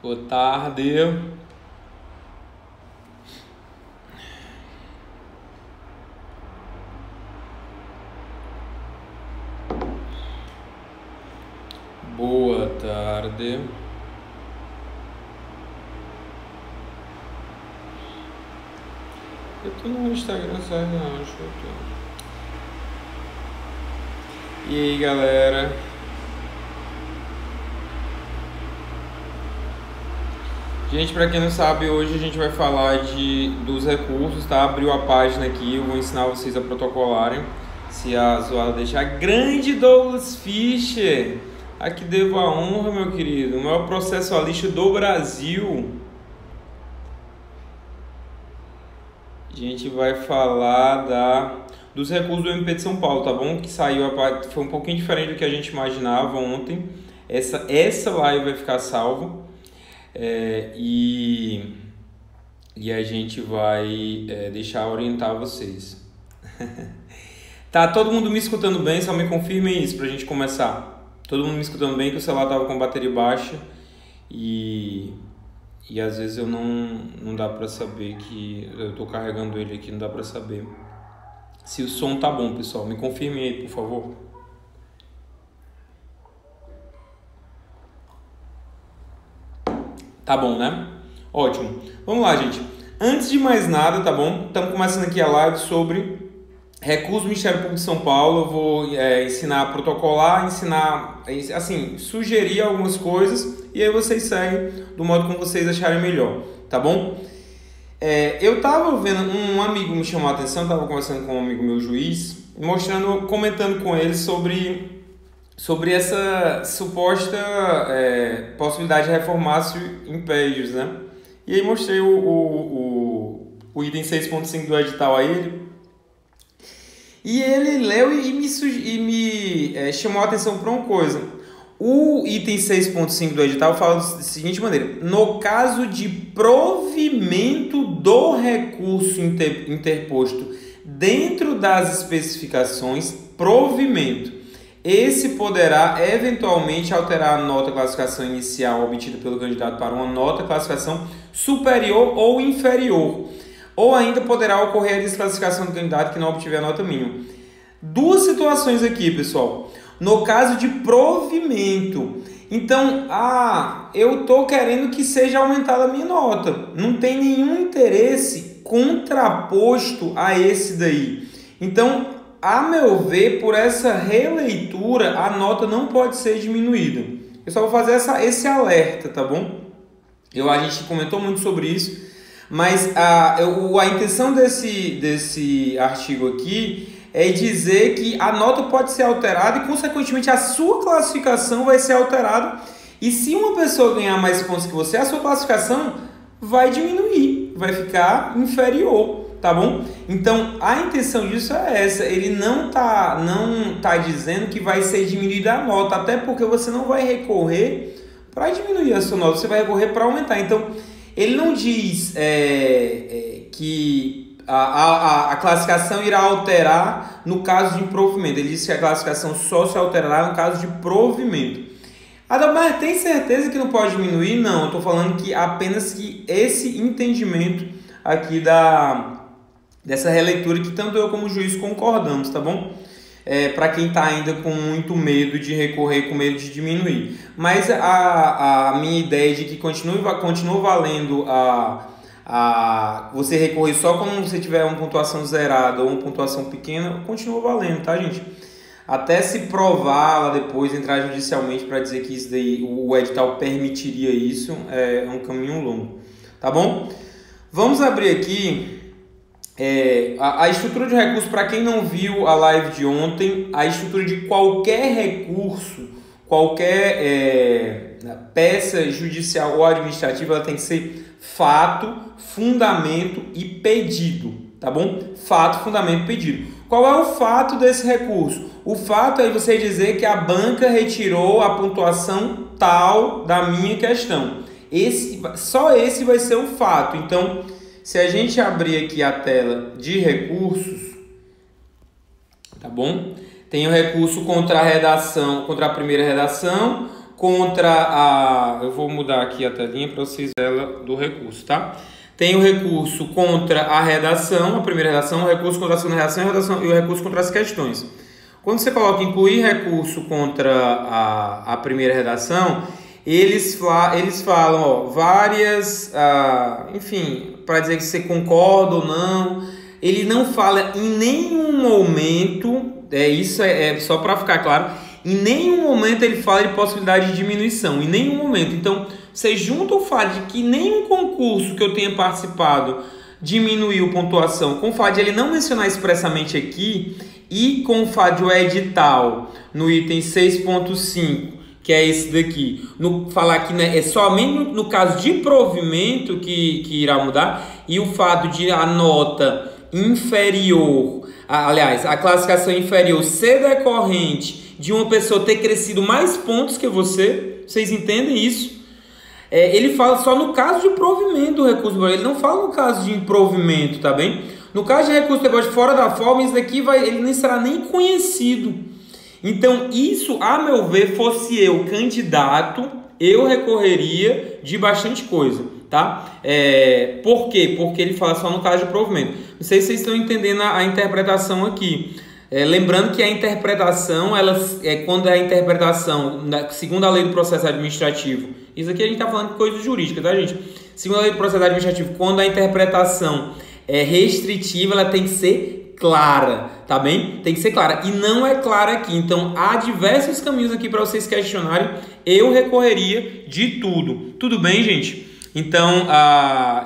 Boa tarde. Boa tarde. Eu tô no Instagram, certo? Não, acho que eu tô. E aí, galera? Gente, para quem não sabe, hoje a gente vai falar dos recursos, tá? Abriu a página aqui, eu vou ensinar vocês a protocolarem, se a zoada deixar. Grande Douglas Fischer! Aqui devo a honra, meu querido, o maior processualista do Brasil. A gente vai falar dos recursos do MP de São Paulo, tá bom? Que saiu, foi um pouquinho diferente do que a gente imaginava ontem. Essa live vai ficar salva. E a gente vai deixar orientar vocês. Tá todo mundo me escutando bem? Só me confirmem isso pra gente começar. Todo mundo me escutando bem, que o celular tava com bateria baixa e às vezes eu não dá pra saber que eu tô carregando ele aqui, não dá pra saber se o som tá bom, pessoal. Me confirmem aí, por favor. Tá bom, né? Ótimo. Vamos lá, gente. Antes de mais nada, tá bom? Estamos começando aqui a live sobre recursos do Ministério Público de São Paulo. Eu vou ensinar a protocolar, assim, sugerir algumas coisas e aí vocês seguem do modo como vocês acharem melhor, tá bom? Eu tava vendo, um amigo me chamou a atenção, tava conversando com um amigo meu juiz, comentando com ele sobre essa suposta possibilidade de reformácio impédios, né? E aí mostrei o item 6.5 do edital a ele. E ele leu e me chamou a atenção para uma coisa. O item 6.5 do edital fala da seguinte maneira: no caso de provimento do recurso interposto dentro das especificações, provimento, esse poderá eventualmente alterar a nota classificação inicial obtida pelo candidato para uma nota classificação superior ou inferior, ou ainda poderá ocorrer a desclassificação do candidato que não obtiver a nota mínima. Duas situações aqui, pessoal. No caso de provimento, então, eu estou querendo que seja aumentada a minha nota. Não tem nenhum interesse contraposto a esse daí. Então, a meu ver, por essa releitura, a nota não pode ser diminuída. Eu só vou fazer esse alerta, tá bom? A gente comentou muito sobre isso, mas a intenção desse artigo aqui é dizer que a nota pode ser alterada e, consequentemente, a sua classificação vai ser alterada. E se uma pessoa ganhar mais pontos que você, a sua classificação vai diminuir, vai ficar inferior. Tá bom? Então, a intenção disso é essa. Ele não tá dizendo que vai ser diminuída a nota, até porque você não vai recorrer para diminuir a sua nota, você vai recorrer para aumentar. Então, ele não diz que a classificação irá alterar no caso de provimento. Ele diz que a classificação só se alterará no caso de provimento. Mas tem certeza que não pode diminuir? Não, eu estou falando que apenas que esse entendimento aqui dessa releitura que tanto eu como o juiz concordamos, tá bom? Para quem está ainda com muito medo de recorrer, com medo de diminuir. Mas a minha ideia de que continua valendo você recorrer só quando você tiver uma pontuação zerada ou uma pontuação pequena, continua valendo, tá, gente? Até se provar lá depois, entrar judicialmente para dizer que isso daí, o edital permitiria isso, é um caminho longo, tá bom? Vamos abrir aqui a estrutura de recurso. Para quem não viu a live de ontem, a estrutura de qualquer recurso, qualquer peça judicial ou administrativa, ela tem que ser fato, fundamento e pedido, tá bom? Fato, fundamento e pedido. Qual é o fato desse recurso? O fato é você dizer que a banca retirou a pontuação tal da minha questão. Só esse vai ser o fato. Então, se a gente abrir aqui a tela de recursos, tá bom? Tem o recurso contra a redação, contra a primeira redação, contra a... Eu vou mudar aqui a telinha para vocês verem ela do recurso, tá? Tem o recurso contra a redação, a primeira redação, o recurso contra a segunda redação e o recurso contra as questões. Quando você coloca incluir recurso contra a primeira redação, eles falam ó, várias, enfim, para dizer que você concorda ou não. Ele não fala em nenhum momento, isso é só para ficar claro, em nenhum momento ele fala de possibilidade de diminuição, em nenhum momento. Então, você junta o fato de que nenhum concurso que eu tenha participado diminuiu pontuação, com o fato de ele não mencionar expressamente aqui, e com o fato de o edital, no item 6.5, que é esse daqui, falar que né, é somente no caso de provimento que irá mudar, e o fato de a nota inferior, aliás, a classificação inferior ser decorrente de uma pessoa ter crescido mais pontos que vocês entendem isso? Ele fala só no caso de provimento do recurso, ele não fala no caso de improvimento, tá bem? No caso de recurso de deboche fora da forma, isso daqui ele nem será nem conhecido. Então, isso, a meu ver, fosse eu candidato, eu recorreria de bastante coisa, tá? Por quê? Porque ele fala só no caso de provimento. Não sei se vocês estão entendendo a interpretação aqui. Lembrando que a interpretação, quando a interpretação, segundo a lei do processo administrativo, isso aqui a gente está falando de coisa jurídica, tá, gente? Segundo a lei do processo administrativo, quando a interpretação é restritiva, ela tem que ser clara, tá bem? Tem que ser clara. E não é clara aqui. Então, há diversos caminhos aqui para vocês questionarem. Eu recorreria de tudo. Tudo bem, gente? Então,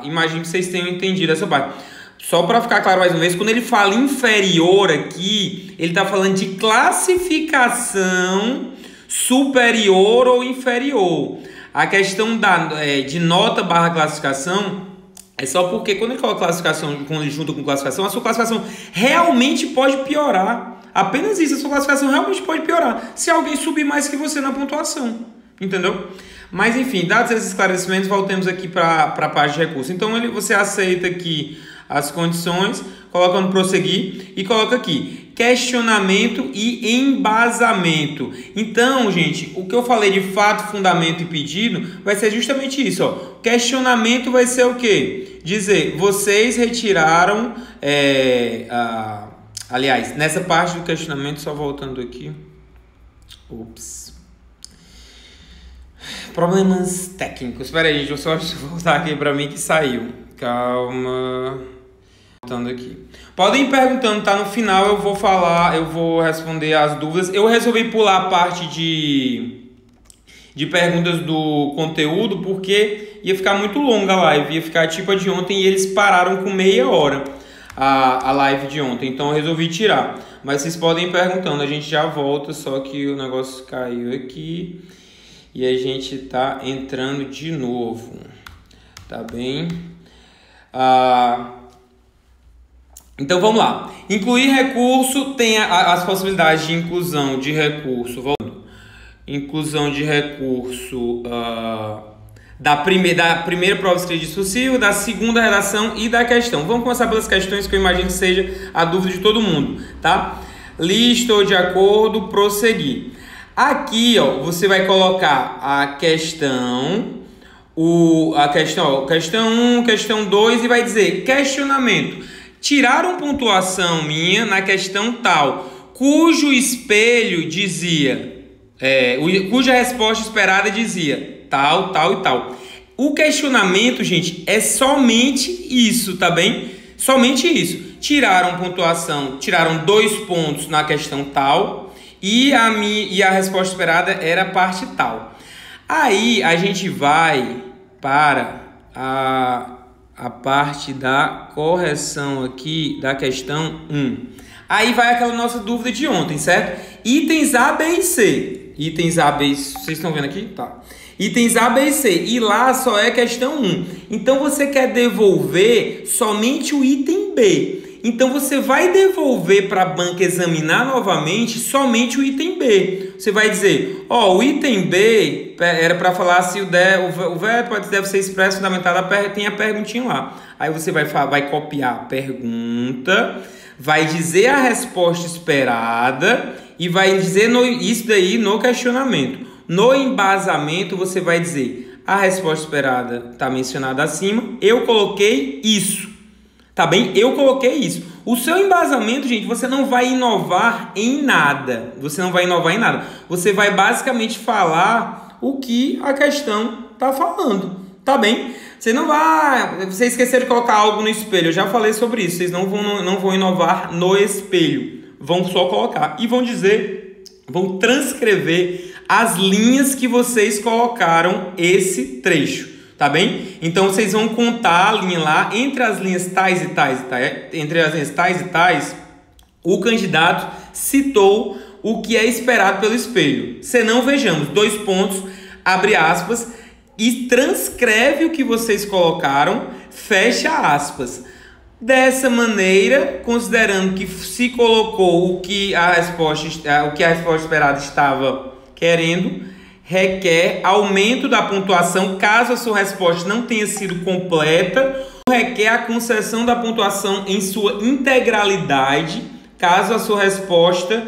imagino que vocês tenham entendido essa parte. Só para ficar claro mais uma vez, quando ele fala inferior aqui, ele está falando de classificação superior ou inferior. A questão de nota barra classificação é só porque quando ele coloca classificação, quando ele junta com classificação, a sua classificação realmente pode piorar. Apenas isso, a sua classificação realmente pode piorar se alguém subir mais que você na pontuação. Entendeu? Mas enfim, dados esses esclarecimentos, voltemos aqui para a parte de recurso. Então você aceita aqui as condições, coloca no prosseguir e coloca aqui questionamento e embasamento. Então, gente, o que eu falei de fato, fundamento e pedido vai ser justamente isso, ó. Questionamento vai ser o quê? Dizer, vocês retiraram, aliás, nessa parte do questionamento, só voltando aqui, problemas técnicos, espera aí, deixa eu só voltar aqui para mim que saiu, calma. Aqui. Podem ir perguntando, tá? No final eu vou responder as dúvidas. Eu resolvi pular a parte de perguntas do conteúdo porque ia ficar muito longa a live, ia ficar tipo a de ontem e eles pararam com meia hora a live de ontem, então eu resolvi tirar. Mas vocês podem ir perguntando, a gente já volta, só que o negócio caiu aqui e a gente tá entrando de novo, tá bem? Então vamos lá. Incluir recurso tem as possibilidades de inclusão de recurso. Inclusão de recurso da primeira prova escrita discursiva, da segunda redação e da questão. Vamos começar pelas questões que eu imagino que seja a dúvida de todo mundo, tá? Listou de acordo, prosseguir. Aqui, ó, você vai colocar a questão, questão 1, questão 2 e vai dizer questionamento. Tiraram pontuação minha na questão tal, cujo espelho dizia, cuja resposta esperada dizia tal, tal e tal. O questionamento, gente, é somente isso, tá bem? Somente isso. Tiraram pontuação, tiraram 2 pontos na questão tal e a resposta esperada era a parte tal. Aí a gente vai para a parte da correção aqui da questão 1. Aí vai aquela nossa dúvida de ontem, certo? Itens A, B e C. Itens A, B e C. Vocês estão vendo aqui? Tá. Itens A, B e C. E lá só é questão 1. Então você quer devolver somente o item B. Então você vai devolver para a banca examinar novamente somente o item B. Você vai dizer, o item B era para falar se o verbo deve ser expresso, fundamentado, tem a perguntinha lá. Aí você vai copiar a pergunta, vai dizer a resposta esperada e vai dizer isso daí no questionamento. No embasamento, você vai dizer: a resposta esperada está mencionada acima, eu coloquei isso. Tá bem? Eu coloquei isso. O seu embasamento, gente, você não vai inovar em nada. Você não vai inovar em nada. Você vai basicamente falar o que a questão está falando. Tá bem? Você não vai... Você esqueceu de colocar algo no espelho. Eu já falei sobre isso. Vocês não vão inovar no espelho. Vão só colocar. E vão dizer... Vão transcrever as linhas que vocês colocaram esse trecho. Tá bem? Então, vocês vão contar a linha lá, entre as linhas tais e tais, entre as linhas tais e tais, o candidato citou o que é esperado pelo espelho. Senão, vejamos, 2 pontos, abre aspas, e transcreve o que vocês colocaram, fecha aspas. Dessa maneira, considerando que se colocou o que a resposta esperada estava querendo, requer aumento da pontuação caso a sua resposta não tenha sido completa, ou requer a concessão da pontuação em sua integralidade caso a sua resposta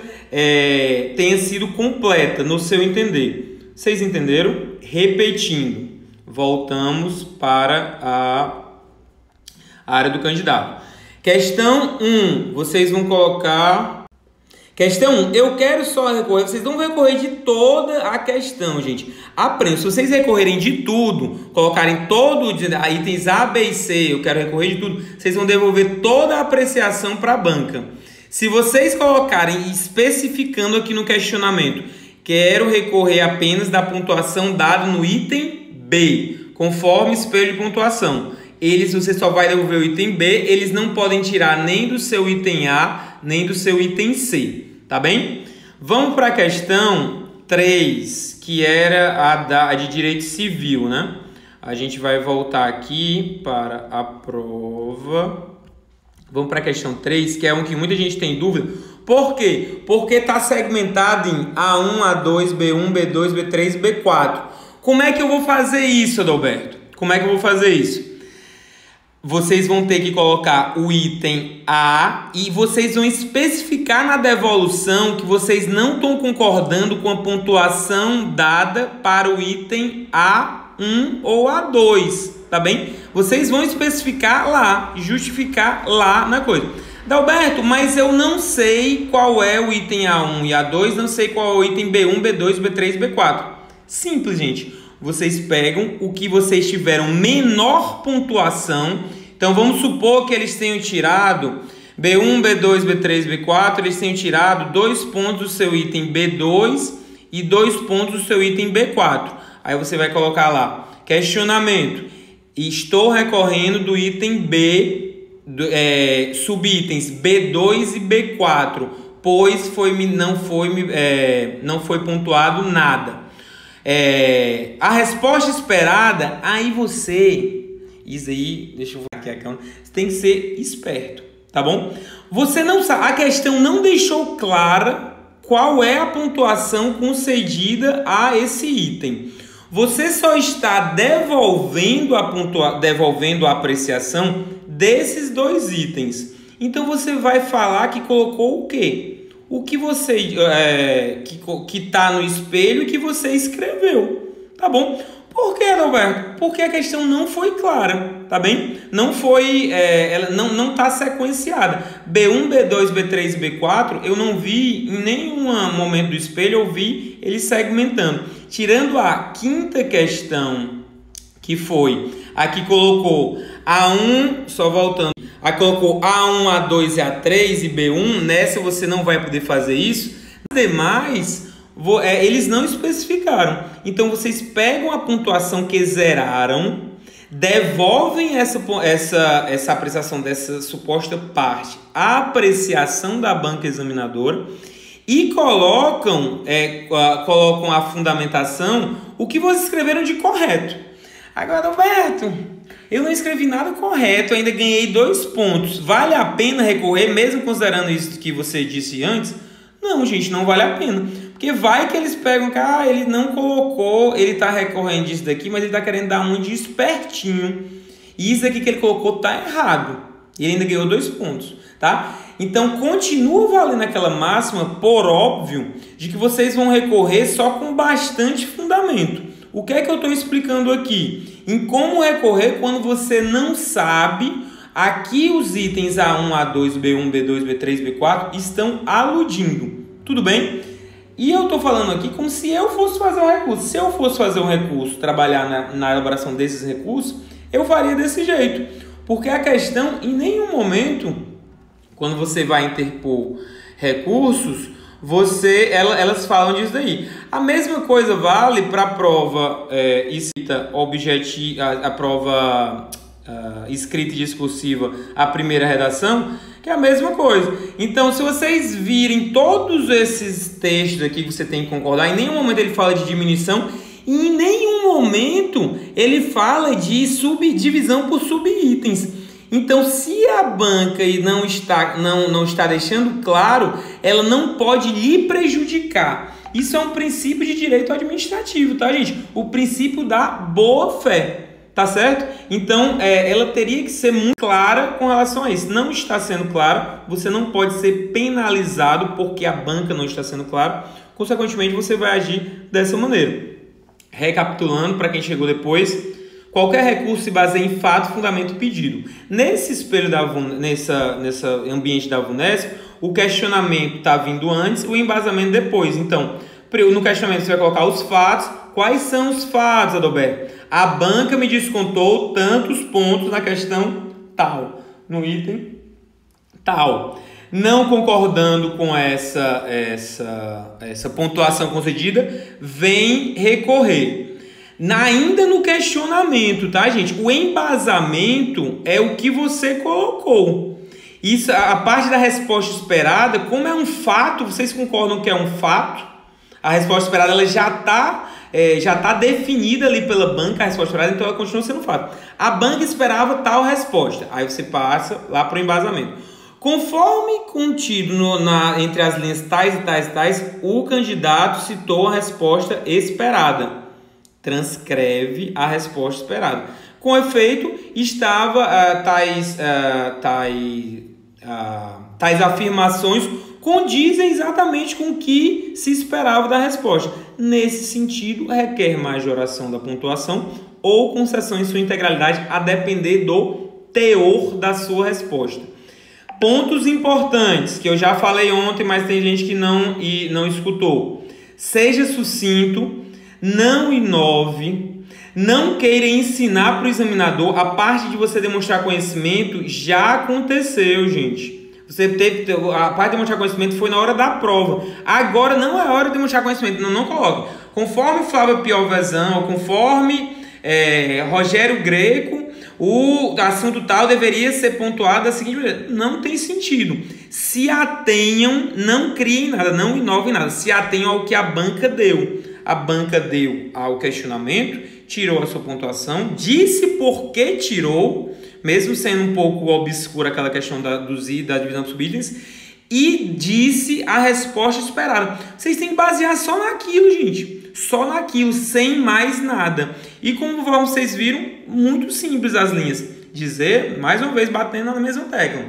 tenha sido completa, no seu entender. Vocês entenderam? Repetindo, voltamos para a área do candidato. Questão 1, vocês vão colocar... Questão 1, eu quero só recorrer, vocês não vão recorrer de toda a questão, gente. Aprenda, se vocês recorrerem de tudo, colocarem todo itens A, B e C, eu quero recorrer de tudo, vocês vão devolver toda a apreciação para a banca. Se vocês colocarem, especificando aqui no questionamento, quero recorrer apenas da pontuação dada no item B, conforme espelho de pontuação. Você só vai devolver o item B, eles não podem tirar nem do seu item A, nem do seu item C. Tá bem? Vamos para a questão 3, que era a de direito civil, né? A gente vai voltar aqui para a prova. Vamos para a questão 3, que é um que muita gente tem dúvida. Por quê? Porque está segmentado em A1, A2, B1, B2, B3 e B4. Como é que eu vou fazer isso, Adalberto? Como é que eu vou fazer isso? Vocês vão ter que colocar o item A e vocês vão especificar na devolução que vocês não estão concordando com a pontuação dada para o item A1 ou A2, tá bem? Vocês vão especificar lá, justificar lá na coisa. Dalberto, mas eu não sei qual é o item A1 e A2, não sei qual é o item B1, B2, B3 e B4. Simples, gente. Vocês pegam o que vocês tiveram menor pontuação. Então, vamos supor que eles tenham tirado B1, B2, B3, B4. Eles tenham tirado 2 pontos do seu item B2 e 2 pontos do seu item B4. Aí você vai colocar lá, questionamento. Estou recorrendo do item B, subitens B2 e B4, pois não foi pontuado nada. A resposta esperada, isso aí, deixa eu ver aqui a câmera, você tem que ser esperto, tá bom? Você não sabe, a questão não deixou clara qual é a pontuação concedida a esse item. Você só está devolvendo a apreciação desses 2 itens. Então você vai falar que colocou o quê? O que você que está no espelho e que você escreveu, tá bom? Por que, Adalberto? Porque a questão não foi clara, tá bem? Não foi, ela não está sequenciada. B1, B2, B3 e B4, eu não vi em nenhum momento do espelho, eu vi ele segmentando. Tirando a 5ª questão, que foi, aqui colocou A1, só voltando, aqui colocou A1, A2 e A3 e B1, nessa você não vai poder fazer isso. Ademais, eles não especificaram. Então, vocês pegam a pontuação que zeraram, devolvem essa apreciação dessa suposta parte à apreciação da banca examinadora e colocam a fundamentação, o que vocês escreveram de correto. Agora, Alberto, eu não escrevi nada correto, ainda ganhei 2 pontos. Vale a pena recorrer, mesmo considerando isso que você disse antes? Não, gente, não vale a pena. Porque vai que eles pegam que ele não colocou, ele está recorrendo disso daqui, mas ele está querendo dar um de espertinho. E isso aqui que ele colocou está errado. E ele ainda ganhou 2 pontos, tá? Então, continua valendo aquela máxima, por óbvio, de que vocês vão recorrer só com bastante fundamento. O que é que eu estou explicando aqui? Em como recorrer quando você não sabe a que os itens A1, A2, B1, B2, B3, B4 estão aludindo. Tudo bem? E eu estou falando aqui como se eu fosse fazer um recurso. Se eu fosse fazer um recurso, trabalhar na elaboração desses recursos, eu faria desse jeito. Porque a questão, em nenhum momento, quando você vai interpor recursos, elas falam disso daí. A mesma coisa vale para a prova escrita objetiva, a prova escrita e discursiva, a primeira redação, que é a mesma coisa. Então, se vocês virem todos esses textos aqui que você tem que concordar, em nenhum momento ele fala de diminuição, e em nenhum momento ele fala de subdivisão por subitens. Então, se a banca não está deixando claro, ela não pode lhe prejudicar. Isso é um princípio de direito administrativo, tá, gente? O princípio da boa-fé, tá certo? Então, ela teria que ser muito clara com relação a isso. Não está sendo claro, você não pode ser penalizado porque a banca não está sendo clara. Consequentemente, você vai agir dessa maneira. Recapitulando, para quem chegou depois, qualquer recurso se baseia em fato, fundamento e pedido. Nesse espelho nesse ambiente da VUNESP, o questionamento está vindo antes, o embasamento depois. Então, no questionamento você vai colocar os fatos. Quais são os fatos, Adalberto? A banca me descontou tantos pontos na questão tal, no item tal. Não concordando com essa pontuação concedida, vem recorrer. Ainda no questionamento, tá, gente? O embasamento é o que você colocou. Isso, a parte da resposta esperada, como é um fato, vocês concordam que é um fato? A resposta esperada ela já está definida ali pela banca, a resposta esperada, então ela continua sendo fato. A banca esperava tal resposta. Aí você passa lá para o embasamento. Conforme contido entre as linhas tais e tais e tais, o candidato citou a resposta esperada. Transcreve a resposta esperada. Com efeito, estava tais afirmações condizem exatamente com o que se esperava da resposta. Nesse sentido, requer majoração da pontuação ou concessão em sua integralidade, a depender do teor da sua resposta. Pontos importantes, que eu já falei ontem, mas tem gente que não escutou. Seja sucinto, não inove, não queira ensinar para o examinador. A parte de você demonstrar conhecimento já aconteceu, gente. A parte de demonstrar conhecimento foi na hora da prova. Agora não é hora de demonstrar conhecimento. Não coloque. Conforme Flávio Piovesan, ou conforme Rogério Greco, o assunto tal deveria ser pontuado da seguinte maneira. Não tem sentido. Se atenham, não criem nada, não inovem nada. Se atenham ao que a banca deu. A banca deu ao questionamento, tirou a sua pontuação, disse por que tirou, mesmo sendo um pouco obscura aquela questão da divisão dos subitens, e disse a resposta esperada. Vocês têm que basear só naquilo, gente. Só naquilo, sem mais nada. E como vocês viram, muito simples as linhas. Dizer, mais uma vez, batendo na mesma tecla.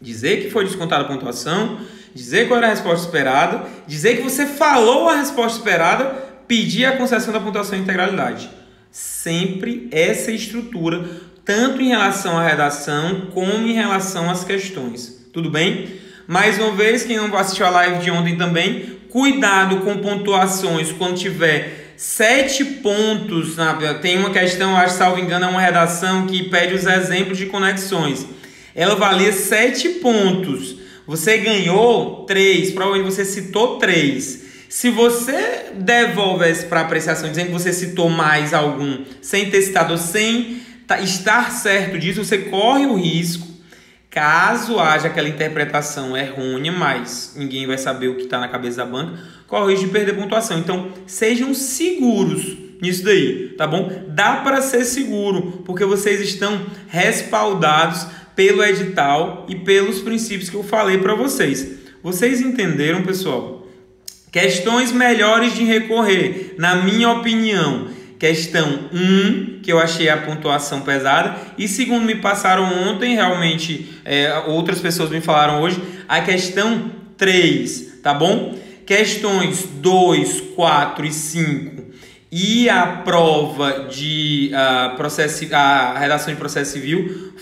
Dizer que foi descontada a pontuação, dizer qual era a resposta esperada, dizer que você falou a resposta esperada, pedir a concessão da pontuação em integralidade. Sempre essa estrutura, tanto em relação à redação, como em relação às questões. Tudo bem? Mais uma vez, quem não assistiu a live de ontem também, cuidado com pontuações quando tiver 7 pontos. Tem uma questão, acho, salvo engano, é uma redação que pede os exemplos de conexões. Ela valia 7 pontos. Você ganhou 3, provavelmente você citou 3. Se você devolve para apreciação dizendo que você citou mais algum sem ter citado, sem estar certo disso, você corre o risco, caso haja aquela interpretação errônea, mas ninguém vai saber o que está na cabeça da banca, corre o risco de perder pontuação. Então, sejam seguros nisso daí, tá bom? Dá para ser seguro, porque vocês estão respaldados pelo edital e pelos princípios que eu falei para vocês. Vocês entenderam, pessoal? Questões melhores de recorrer, na minha opinião. questão 1, que eu achei a pontuação pesada, e segundo me passaram ontem, realmente outras pessoas me falaram hoje, a questão 3, tá bom? Questões 2, 4 e 5 e a prova de a redação de processo civil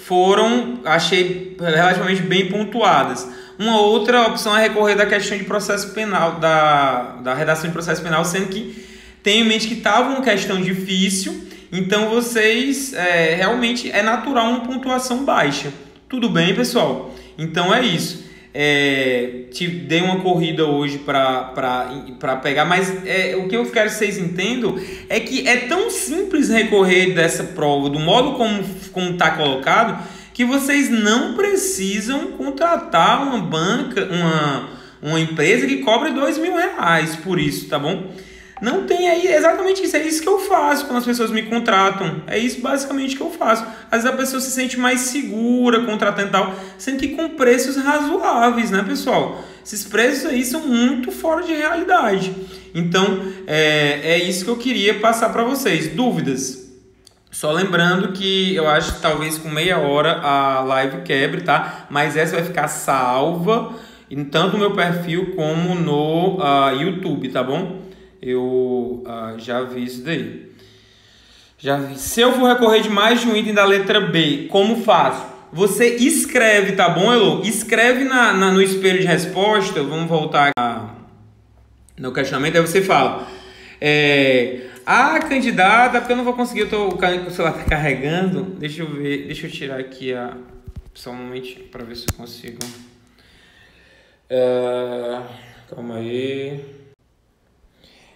achei relativamente bem pontuadas. Uma outra opção é recorrer da questão de processo penal, da redação de processo penal, sendo que tenho em mente que estava uma questão difícil, então vocês, realmente é natural uma pontuação baixa. Tudo bem, pessoal? Então é isso. Dei uma corrida hoje para pegar, mas o que eu quero que vocês entendam é que é tão simples recorrer dessa prova, do modo como está colocado, que vocês não precisam contratar uma banca, uma empresa que cobre R$2.000 por isso, tá bom? Não tem aí exatamente isso, é isso que eu faço quando as pessoas me contratam, é isso basicamente que eu faço. Às vezes a pessoa se sente mais segura contratando e tal, sendo que com preços razoáveis, né, pessoal? Esses preços aí são muito fora de realidade. Então, é isso que eu queria passar para vocês. Dúvidas? Só lembrando que eu acho que talvez com meia hora a live quebre, tá? Mas essa vai ficar salva em tanto no meu perfil como no YouTube, tá bom? Eu já vi isso daí. Já vi. Se eu for recorrer de mais de um item da letra B, como faço? Você escreve, tá bom, Elo? Escreve no espelho de resposta. Vamos voltar no questionamento. Aí você fala... A candidata... Porque eu não vou conseguir, o celular tá carregando. Deixa eu ver. Deixa eu tirar aqui só um momentinho para ver se eu consigo. Calma aí.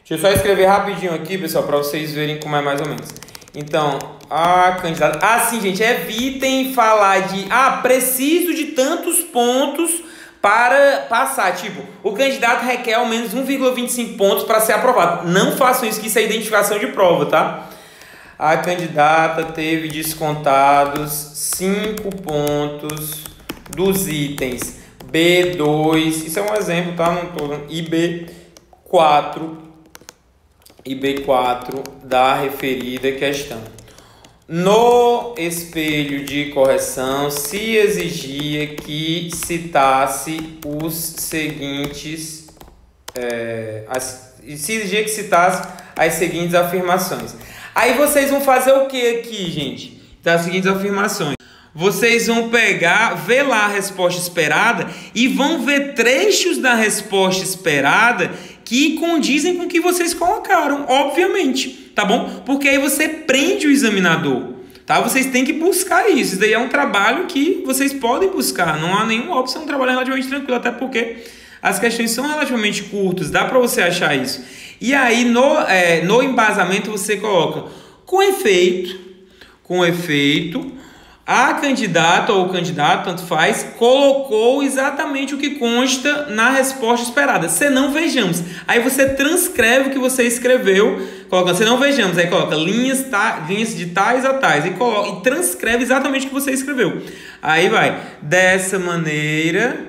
Deixa eu só escrever rapidinho aqui, pessoal, para vocês verem como é mais ou menos. Então, a candidata... sim, gente, evitem falar de... preciso de tantos pontos para passar. Tipo, o candidato requer ao menos 1,25 pontos para ser aprovado. Não façam isso, que isso é identificação de prova, tá? A candidata teve descontados 5 pontos dos itens B2, isso é um exemplo, tá? Não tô... e B4 da referida questão. No espelho de correção, se exigia que citasse os seguintes, as seguintes afirmações. Aí vocês vão fazer o que aqui, gente? Das seguintes afirmações. Vocês vão ver lá a resposta esperada e vão ver trechos da resposta esperada que condizem com o que vocês colocaram, obviamente, tá bom? Porque aí você prende o examinador, tá? Vocês têm que buscar isso. Isso daí é um trabalho que vocês podem buscar, não há nenhuma opção, é um trabalho relativamente tranquilo, até porque as questões são relativamente curtas, dá para você achar isso. E aí, no embasamento, você coloca com efeito, a candidata ou o candidato, tanto faz, colocou exatamente o que consta na resposta esperada. Se não vejamos. Aí você transcreve o que você escreveu, coloca, se não vejamos, aí coloca linhas de tais a tais, e transcreve exatamente o que você escreveu. Aí vai, dessa maneira,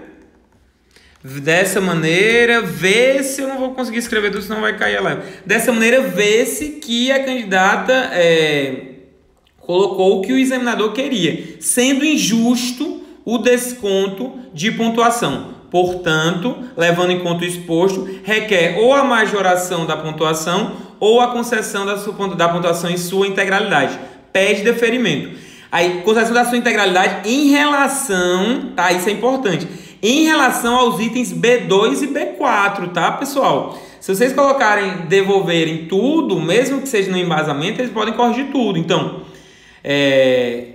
vê se eu não vou conseguir escrever tudo, senão vai cair a live. Dessa maneira, vê-se que a candidata colocou o que o examinador queria, sendo injusto o desconto de pontuação. Portanto, levando em conta o exposto, requer ou a majoração da pontuação ou a concessão da pontuação em sua integralidade. Pede deferimento. Aí, concessão da sua integralidade em relação, tá? Isso é importante. Em relação aos itens B2 e B4, tá, pessoal? Se vocês devolverem tudo, mesmo que seja no embasamento, eles podem corrigir tudo. Então,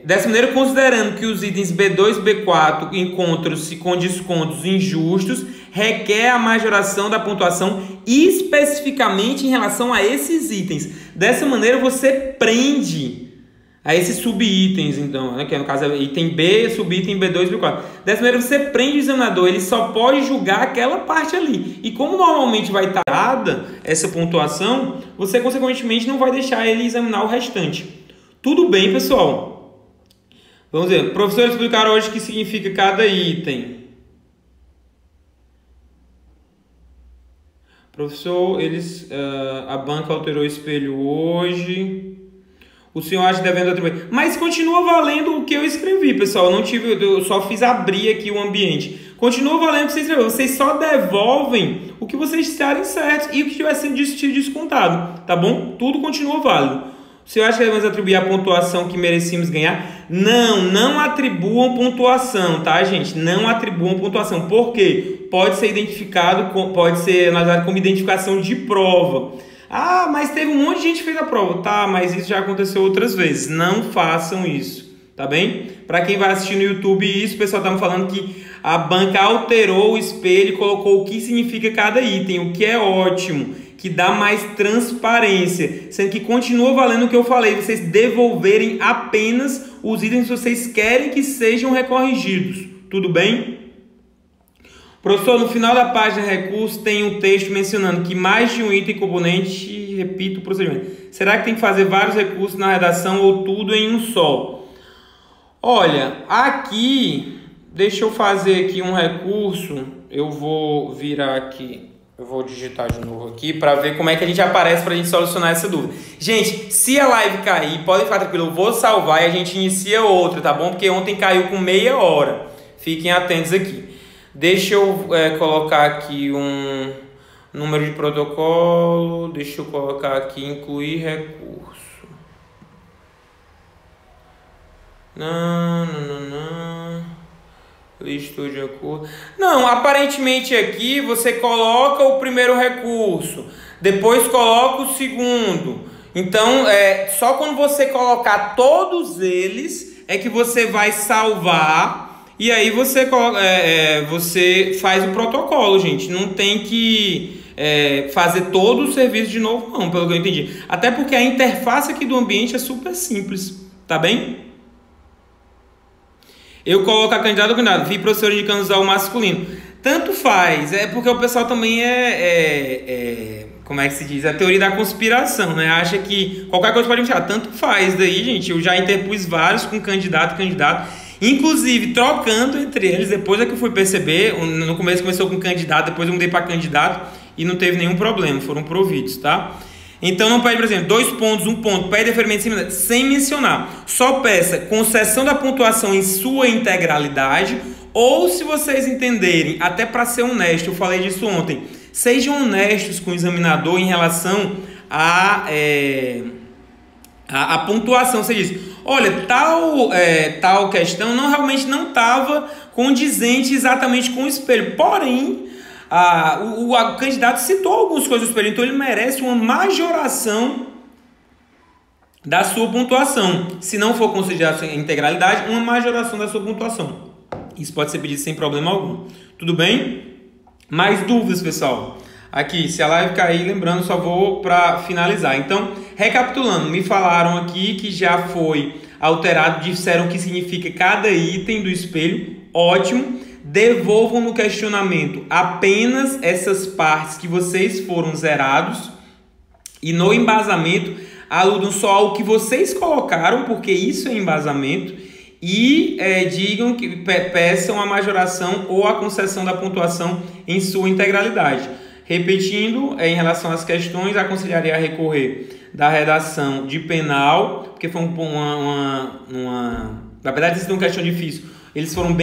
dessa maneira, considerando que os itens B2 e B4 encontram-se com descontos injustos, requer a majoração da pontuação especificamente em relação a esses itens. Dessa maneira, você prende a esses subitens, então, né, que no caso é item B, subitem B2 e B4. Dessa maneira, você prende o examinador, ele só pode julgar aquela parte ali. E como normalmente vai estar dada essa pontuação, você, consequentemente, não vai deixar ele examinar o restante. Tudo bem, pessoal? Vamos ver. Professores explicaram hoje o que significa cada item. Professor, a banca alterou o espelho hoje. O senhor acha que devendo atribuir. Mas continua valendo o que eu escrevi, pessoal. Eu só fiz abrir aqui o ambiente. Continua valendo o que você escreveu. Vocês só devolvem o que vocês estarem certos e o que tiver sendo descontado. Tá bom? Tudo continua válido. O senhor acha que devemos atribuir a pontuação que merecíamos ganhar? Não atribuam pontuação, tá, gente? Não atribuam pontuação. Por quê? Pode ser pode ser analisado como identificação de prova. Ah, mas teve um monte de gente que fez a prova. Tá, mas isso já aconteceu outras vezes. Não façam isso, tá bem? Para quem vai assistir no YouTube isso, o pessoal tá me falando que a banca alterou o espelho e colocou o que significa cada item, o que é ótimo, que dá mais transparência, sendo que continua valendo o que eu falei, vocês devolverem apenas os itens que vocês querem que sejam recorrigidos. Tudo bem? Professor, no final da página recurso tem um texto mencionando que mais de um item componente, repito o procedimento. Será que tem que fazer vários recursos na redação ou tudo em um só? Olha, aqui, deixa eu fazer aqui um recurso, eu vou virar aqui, eu vou digitar de novo aqui para ver como é que a gente aparece para a gente solucionar essa dúvida. Gente, se a live cair, podem ficar tranquilo, eu vou salvar e a gente inicia outra, tá bom? Porque ontem caiu com meia hora, fiquem atentos aqui. Deixa eu colocar aqui um número de protocolo. Deixa eu colocar aqui incluir recurso. Não. Listou de acordo. Não, aparentemente aqui você coloca o primeiro recurso, depois coloca o segundo. Então, só quando você colocar todos eles é que você vai salvar. E aí você faz o protocolo, gente. Não tem que fazer todo o serviço de novo, não, pelo que eu entendi. Até porque a interface aqui do ambiente é super simples, tá bem? Eu coloco a candidata ou candidato. Vi professor indicando usar o masculino. Tanto faz, porque o pessoal também como é que se diz? A teoria da conspiração, né? Acha que qualquer coisa pode mexer. Tanto faz daí, gente. Eu já interpus vários com candidato e candidato. Inclusive, trocando entre eles, depois é que eu fui perceber, no começo começou com candidato, depois eu mudei para candidato e não teve nenhum problema, foram providos, tá? Então não pede, por exemplo, 2 pontos, 1 ponto, pede deferimento sem mencionar. Só peça concessão da pontuação em sua integralidade, ou se vocês entenderem, até para ser honesto, eu falei disso ontem, sejam honestos com o examinador em relação a pontuação. Você diz, olha, tal questão realmente não estava condizente exatamente com o espelho, porém, o candidato citou algumas coisas do espelho, então ele merece uma majoração da sua pontuação. Se não for considerada a integralidade, uma majoração da sua pontuação. Isso pode ser pedido sem problema algum. Tudo bem? Mais dúvidas, pessoal? Aqui, se a live cair, lembrando, só vou para finalizar. Então, recapitulando, me falaram aqui que já foi alterado, disseram o que significa cada item do espelho. Ótimo. Devolvam no questionamento apenas essas partes que vocês foram zerados. E no embasamento, aludam só ao que vocês colocaram, porque isso é embasamento. E digam que peçam a majoração ou a concessão da pontuação em sua integralidade. Repetindo, em relação às questões, aconselharia a recorrer da redação de penal, porque foi na verdade, isso é uma questão difícil. Eles foram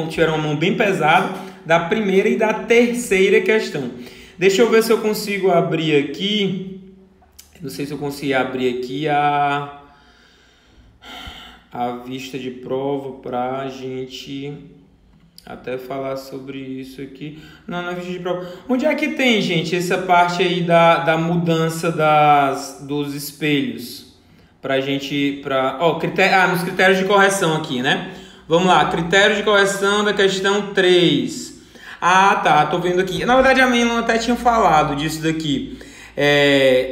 tiveram uma mão bem pesada da primeira e da terceira questão. Deixa eu ver se eu consigo abrir aqui. Não sei se eu consigo abrir aqui a vista de prova para a gente até falar sobre isso aqui. Não, na vista de prova. Onde é que tem, gente, essa parte aí da mudança dos espelhos? Pra gente, nos critérios de correção aqui, né? Vamos lá, critério de correção da questão 3. Ah, tá, tô vendo aqui. Na verdade, a Melanie até tinha falado disso daqui.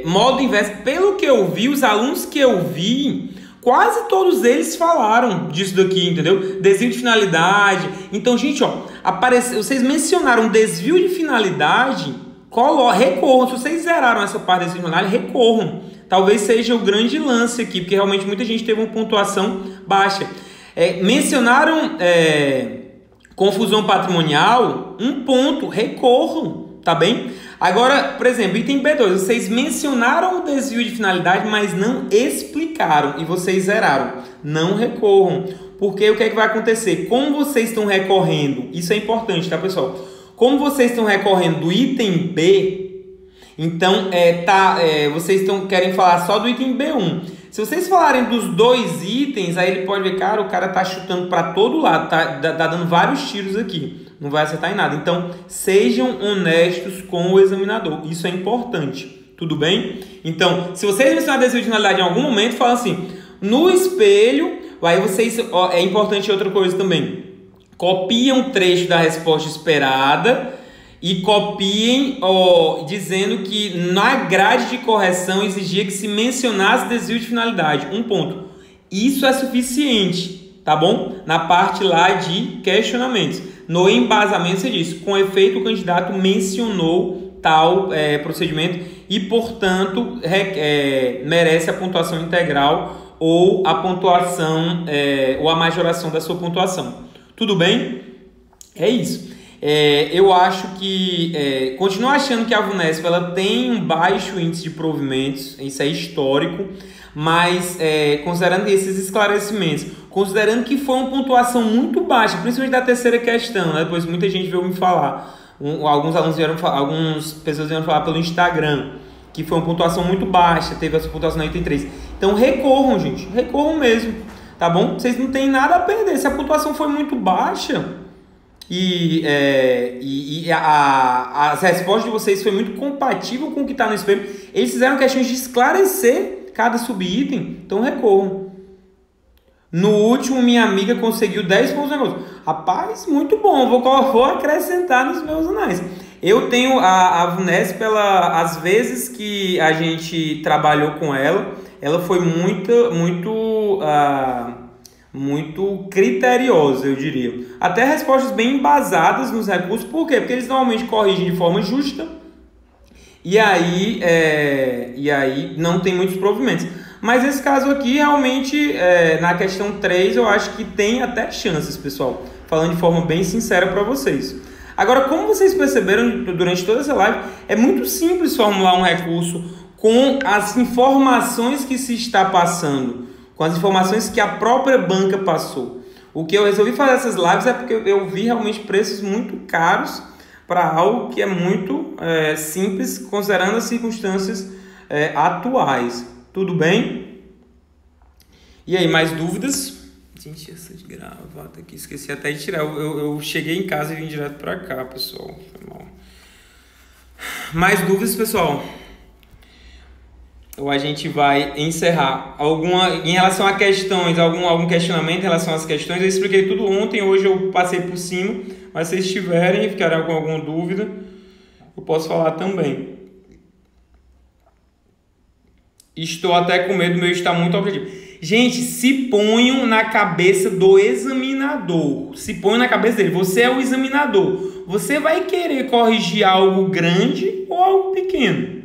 Modo inverso. Pelo que eu vi, os alunos que eu vi, quase todos eles falaram disso daqui, entendeu? Desvio de finalidade. Então, gente, vocês mencionaram desvio de finalidade, recorram. Se vocês zeraram essa parte desse finalidade, recorram. Talvez seja o grande lance aqui, porque realmente muita gente teve uma pontuação baixa. Mencionaram confusão patrimonial, 1 ponto, recorram, tá bem? Agora, por exemplo, item B2, vocês mencionaram o desvio de finalidade, mas não explicaram e vocês zeraram. Não recorram, porque o que é que vai acontecer? Como vocês estão recorrendo, isso é importante, tá, pessoal? Como vocês estão recorrendo do item B, então vocês querem falar só do item B1. Se vocês falarem dos dois itens, aí ele pode ver, cara, o cara tá chutando para todo lado, tá dando vários tiros aqui, não vai acertar em nada. Então, sejam honestos com o examinador, isso é importante, tudo bem? Então, se vocês mencionarem desvio de finalidade em algum momento, fala assim, no espelho, aí vocês, é importante outra coisa também, copiam um trecho da resposta esperada e copiem dizendo que na grade de correção exigia que se mencionasse desvio de finalidade. Um ponto. Isso é suficiente, tá bom? Na parte lá de questionamentos. No embasamento você diz, com efeito o candidato mencionou tal procedimento e, portanto, merece a pontuação integral ou a pontuação ou a majoração da sua pontuação. Tudo bem? É isso. Eu acho que, continuo achando que a VUNESP ela tem um baixo índice de provimentos, isso é histórico, mas considerando esses esclarecimentos, considerando que foi uma pontuação muito baixa, principalmente da terceira questão, né? Depois muita gente veio me falar, algumas pessoas vieram falar pelo Instagram, que foi uma pontuação muito baixa, teve essa pontuação na item 3. Então recorram, gente, recorram mesmo, tá bom? Vocês não têm nada a perder, se a pontuação foi muito baixa as respostas de vocês foi muito compatível com o que está no espelho, eles fizeram questões de esclarecer cada subitem, então recorram. No último, minha amiga conseguiu 10 pontos no negócio. Rapaz, muito bom, vou acrescentar nos meus anais. Eu tenho a VUNESP, às vezes que a gente trabalhou com ela foi muito criteriosa, eu diria. Até respostas bem embasadas nos recursos. Por quê? Porque eles normalmente corrigem de forma justa e aí não tem muitos provimentos. Mas esse caso aqui, realmente, na questão 3, eu acho que tem até chances, pessoal. Falando de forma bem sincera para vocês. Agora, como vocês perceberam durante toda essa live, é muito simples formular um recurso com as informações que se está passando, com as informações que a própria banca passou. O que eu resolvi fazer essas lives é porque eu vi realmente preços muito caros para algo que é muito simples, considerando as circunstâncias atuais. Tudo bem? E aí, mais dúvidas? Gente, essa de gravata aqui, esqueci até de tirar. Eu cheguei em casa e vim direto para cá, pessoal. Foi mal. Mais dúvidas, pessoal? Ou a gente vai encerrar em relação a questões, algum questionamento em relação às questões? Eu expliquei tudo ontem, hoje eu passei por cima, mas se vocês tiverem e ficarem com alguma dúvida, eu posso falar também. Estou até com medo, meu está muito objetivo. Gente, se ponham na cabeça do examinador, se ponham na cabeça dele, você é o examinador, você vai querer corrigir algo grande ou algo pequeno?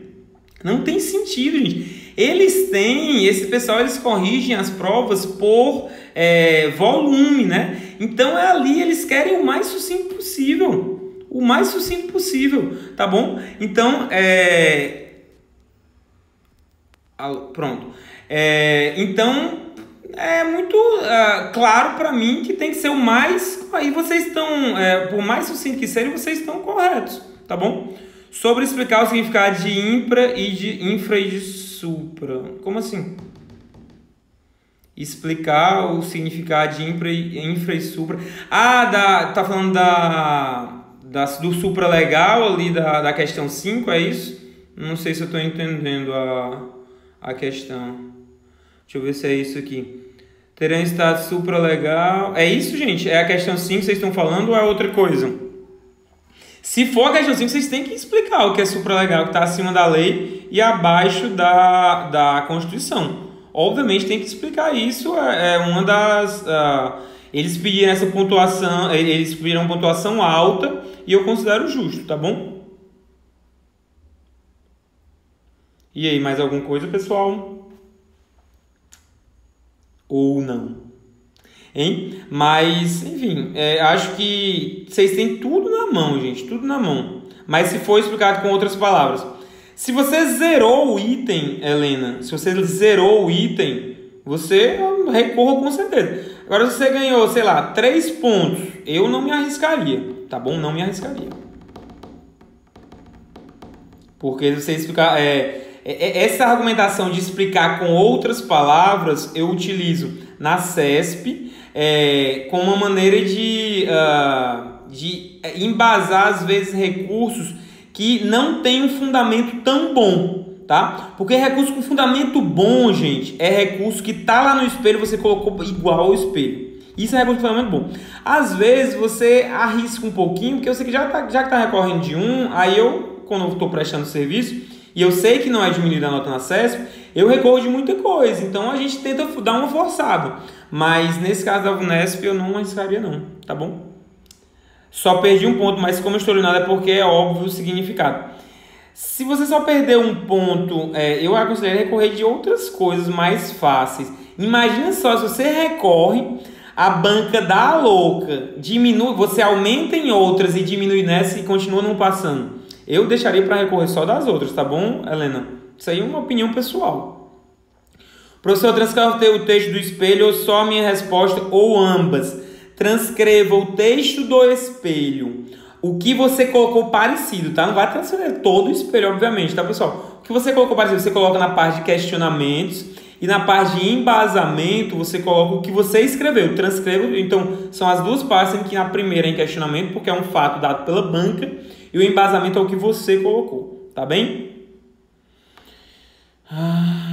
Não tem sentido, gente. Esse pessoal, eles corrigem as provas por volume, né? Então, ali eles querem o mais sucinto possível. O mais sucinto possível, tá bom? Então, pronto. Então, é muito claro para mim que tem que ser o mais... Aí vocês estão, por mais sucinto que seja, vocês estão corretos, tá bom? Sobre explicar o significado de infra e de supra. Como assim? Explicar o significado de infra e supra. Tá falando do supra legal ali da questão 5, é isso? Não sei se eu estou entendendo a questão. Deixa eu ver se é isso aqui. Terão estado supra legal. É isso, gente? É a questão 5 que vocês estão falando ou é outra coisa? Se for a questão 5, vocês têm que explicar o que é supralegal, que está acima da lei e abaixo da Constituição. Obviamente tem que explicar isso. Uma das... eles pediram essa pontuação, eles pediram uma pontuação alta e eu considero justo, tá bom? E aí, mais alguma coisa, pessoal? Ou não? Hein? Mas, enfim, acho que vocês têm tudo na mão, gente, tudo na mão. mas se for explicado com outras palavras. Se você zerou o item, Helena, se você zerou o item, você recorra com certeza. Agora, se você ganhou, sei lá, 3 pontos, eu não me arriscaria, tá bom? Não me arriscaria. Porque você explicar... essa argumentação de explicar com outras palavras, eu utilizo na CESP como uma maneira de embasar, às vezes, recursos que não tem um fundamento tão bom, tá? Porque recurso com fundamento bom, gente, é recurso que tá lá no espelho e você colocou igual ao espelho. Isso é recurso com fundamento bom. Às vezes você arrisca um pouquinho, porque eu sei que já que tá recorrendo de um, aí eu, quando eu estou prestando serviço, e eu sei que não é diminuída a nota na CESP, eu recorro de muita coisa. Então a gente tenta dar uma forçada. Mas nesse caso da VUNESP eu não arriscaria não, tá bom? Só perdi um ponto, mas como eu estou nada é porque é óbvio o significado. Se você só perder um ponto, eu aconselho recorrer de outras coisas mais fáceis. Imagina só, se você recorre, a banca dá a louca, diminui, você aumenta em outras e diminui nessa e continua não passando. Eu deixaria para recorrer só das outras, tá bom, Helena? Isso aí é uma opinião pessoal. Professor, transcreva o texto do espelho ou só a minha resposta ou ambas. Transcreva o texto do espelho. O que você colocou parecido, tá? Não vai transcrever todo o espelho, obviamente, tá, pessoal? O que você colocou parecido, você coloca na parte de questionamentos e na parte de embasamento, você coloca o que você escreveu. Transcreva, então, são as duas partes em que a primeira é em questionamento, porque é um fato dado pela banca, e o embasamento é o que você colocou, tá bem?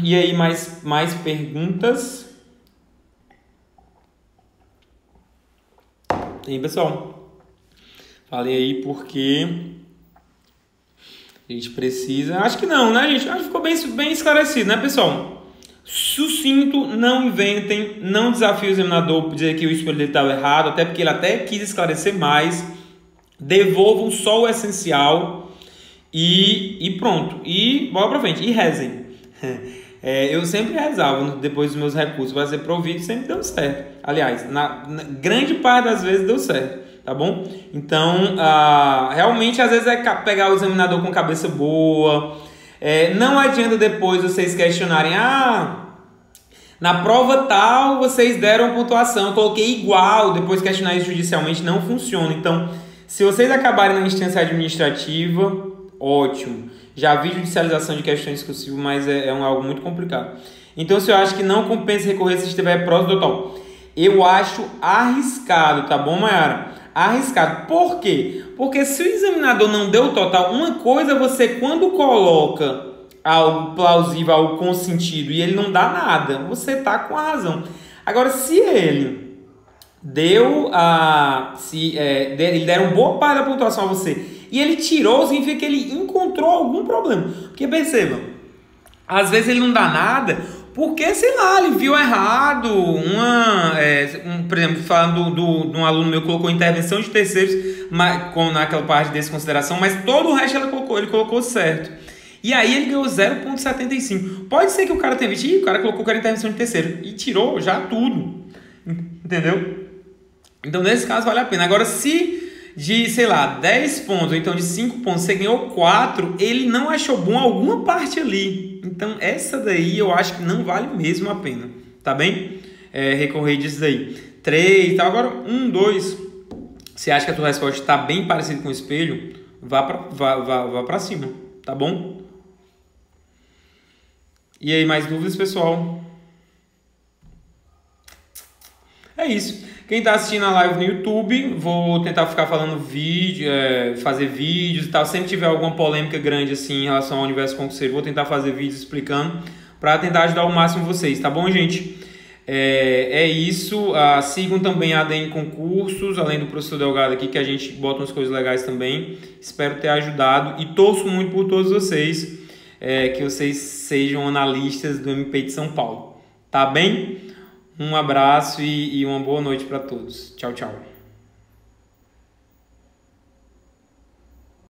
E aí, mais perguntas? Tem, pessoal? Falei aí porque a gente precisa... Acho que não, né, gente? Acho que ficou bem esclarecido, né, pessoal? Sucinto, não inventem, não desafie o examinador por dizer que o espelho dele estava errado, até porque ele até quis esclarecer mais. Devolvam só o essencial e pronto. E bola pra frente. E rezem. Eu sempre rezava depois dos meus recursos para ser provido, sempre deu certo. Aliás, na grande parte das vezes deu certo, tá bom? Então, realmente, às vezes é pegar o examinador com cabeça boa. Não adianta depois vocês questionarem, na prova tal vocês deram pontuação, eu coloquei igual, depois questionar isso judicialmente não funciona. Então, se vocês acabarem na instância administrativa, ótimo. Já vi judicialização de questões discursivas, mas é algo muito complicado. Então, se eu acho que não compensa recorrer se estiver próximo do total, eu acho arriscado, tá bom, Mayara? Arriscado. Por quê? Porque se o examinador não deu o total, uma coisa é você, quando coloca algo plausível, algo com sentido, e ele não dá nada, você tá com a razão. Agora, se ele deu ele deram boa parte da pontuação a você e ele tirou, significa que ele encontrou algum problema. Porque perceba, às vezes ele não dá nada porque, sei lá, ele viu errado por exemplo, falando de um aluno meu que colocou intervenção de terceiros naquela parte de desconsideração, mas todo o resto ele colocou certo. E aí ele ganhou 0,75. Pode ser que o cara tenha visto, o cara colocou que era intervenção de terceiro e tirou já tudo. Entendeu? Então, nesse caso, vale a pena. Agora, se de, sei lá, 10 pontos, ou então de 5 pontos, você ganhou 4, ele não achou bom alguma parte ali. Então, essa daí eu acho que não vale mesmo a pena. Tá bem? Recorrer disso daí. 3, tá? Agora, 1, 2. Você acha que a tua resposta está bem parecida com o espelho? Vá pra cima. Tá bom? E aí, mais dúvidas, pessoal? É isso. Quem está assistindo a live no YouTube, vou tentar ficar falando vídeo, fazer vídeos e tal. Sempre tiver alguma polêmica grande assim em relação ao universo concurseiro, vou tentar fazer vídeos explicando para tentar ajudar ao máximo vocês, tá bom, gente? É isso. Sigam também a ADM Concursos, além do professor Delgado aqui, que a gente bota umas coisas legais também. Espero ter ajudado e torço muito por todos vocês, que vocês sejam analistas do MP de São Paulo, tá bem? Um abraço e uma boa noite para todos. Tchau, tchau.